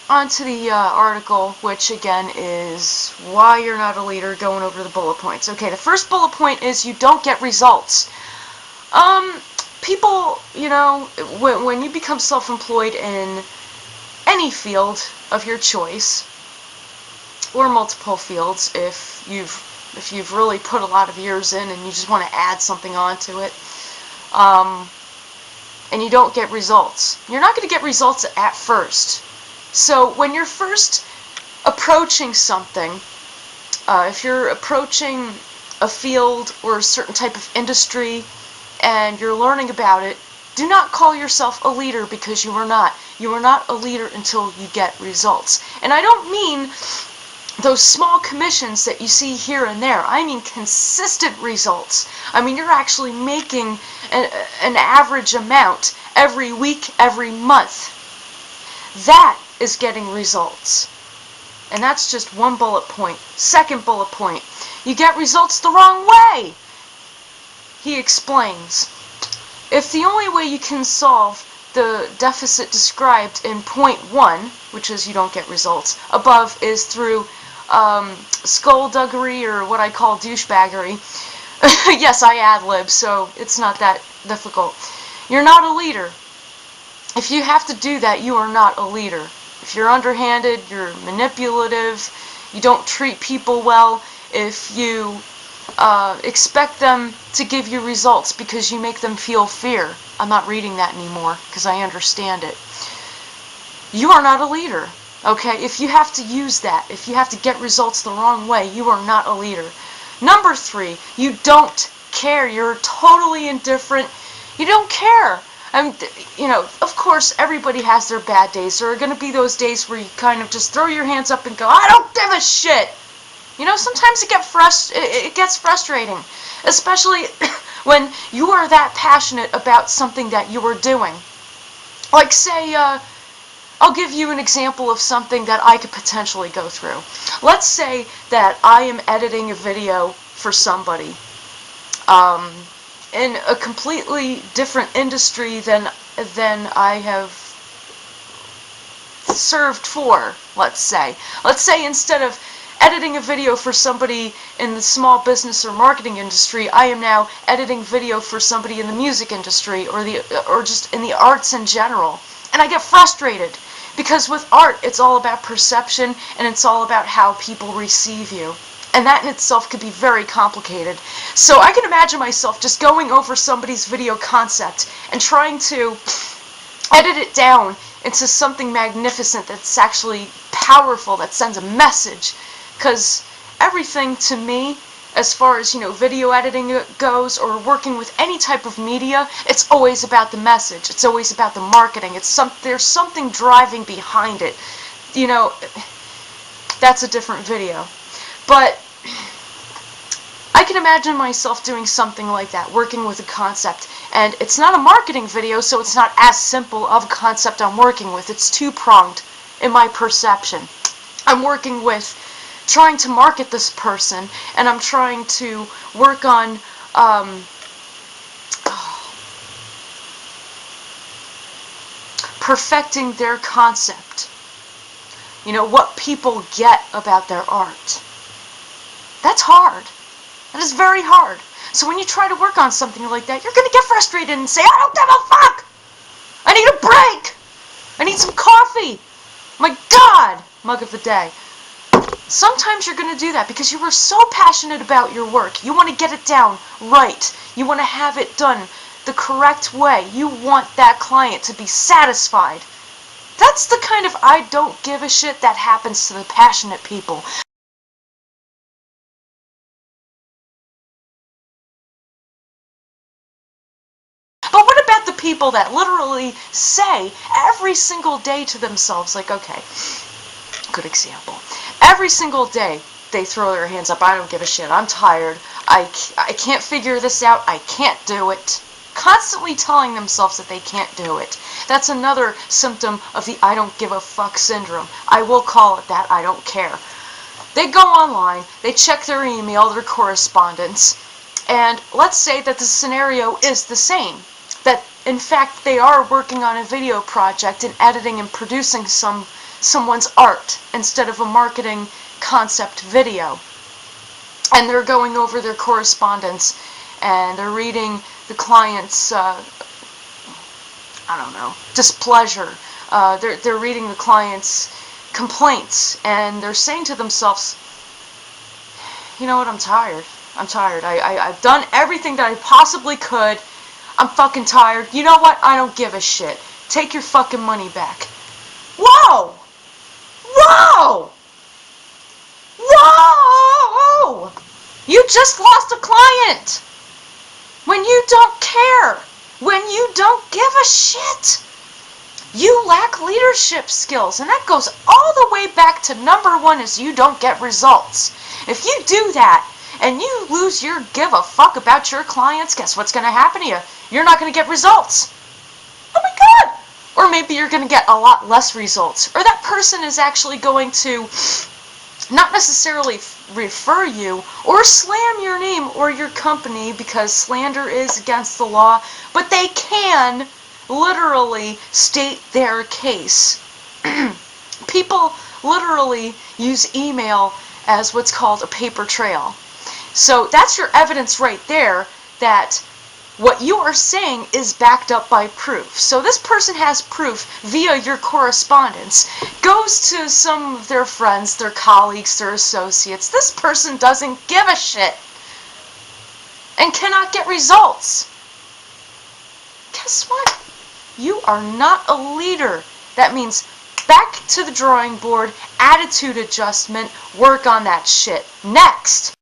on to the article, which again is why you're not a leader, going over the bullet points. Okay, the first bullet point is you don't get results. People, when you become self-employed in any field of your choice, or multiple fields, if you've really put a lot of years in and you just want to add something onto it, and you don't get results. You're not going to get results at first. So when you're first approaching something, if you're approaching a field or a certain type of industry and you're learning about it, do not call yourself a leader, because you are not. You are not a leader until you get results. And I don't mean those small commissions that you see here and there. I mean consistent results. I mean you're actually making an average amount every week, every month. That is getting results. And that's just one bullet point. Second bullet point, you get results the wrong way. He explains, if the only way you can solve the deficit described in point 1, which is you don't get results, above is through skullduggery, or what I call douchebaggery. Yes, I ad-lib, so it's not that difficult. You're not a leader. If you have to do that, you are not a leader. If you're underhanded, you're manipulative, you don't treat people well, if you expect them to give you results because you make them feel fear. I'm not reading that anymore because I understand it. You are not a leader. Okay, if you have to use that, if you have to get results the wrong way, you are not a leader. Number 3, you don't care. You're totally indifferent. You don't care. Of course, everybody has their bad days. There are going to be those days where you kind of just throw your hands up and go, I don't give a shit. Sometimes it gets frustrating, especially when you are that passionate about something that you are doing. Like, say, I'll give you an example of something that I could potentially go through. Let's say that I am editing a video for somebody in a completely different industry than I have served for, let's say. Let's say instead of editing a video for somebody in the small business or marketing industry, I am now editing video for somebody in the music industry or just in the arts in general. And I get frustrated. Because with art, it's all about perception, and it's all about how people receive you. And that in itself could be very complicated. So I can imagine myself just going over somebody's video concept and trying to edit it down into something magnificent that's actually powerful, that sends a message. Because everything to me, as far as, video editing goes, or working with any type of media, it's always about the message. It's always about the marketing. There's something driving behind it. That's a different video. But I can imagine myself doing something like that, working with a concept. And it's not a marketing video, so it's not as simple of a concept I'm working with. It's two-pronged in my perception. I'm working with trying to market this person, and I'm trying to work on perfecting their concept. What people get about their art. That's hard. That is very hard. So when you try to work on something like that, you're going to get frustrated and say, I don't give a fuck! I need a break! I need some coffee! My God! Mug of the day. Sometimes you're going to do that because you are so passionate about your work. You want to get it down right. You want to have it done the correct way. You want that client to be satisfied. That's the kind of I don't give a shit that happens to the passionate people. But what about the people that literally say every single day to themselves, like, okay, good example. Every single day, they throw their hands up. I don't give a shit. I'm tired. I can't figure this out. I can't do it. Constantly telling themselves that they can't do it. That's another symptom of the I don't give a fuck syndrome. I will call it that. I don't care. They go online. They check their email, their correspondence. And let's say that the scenario is the same. That, in fact, they are working on a video project and editing and producing some someone's art instead of a marketing concept video. And they're going over their correspondence, and they're reading the client's, displeasure. They're reading the client's complaints, and they're saying to themselves, you know what, I'm tired. I've done everything that I possibly could. I'm fucking tired. You know what? I don't give a shit. Take your fucking money back. Whoa! Whoa! Whoa! You just lost a client! When you don't care. When you don't give a shit. You lack leadership skills, and that goes all the way back to number one is you don't get results. If you do that, and you lose your give a fuck about your clients, guess what's going to happen to you? You're not going to get results. Oh my god! Or maybe you're going to get a lot less results. Or that person is actually going to not necessarily refer you or slam your name or your company, because slander is against the law, but they can literally state their case. People literally use email as what's called a paper trail. So that's your evidence right there that what you are saying is backed up by proof. So this person has proof via your correspondence, goes to some of their friends, their colleagues, their associates. This person doesn't give a shit and cannot get results. Guess what? You are not a leader. That means back to the drawing board, attitude adjustment, work on that shit. Next.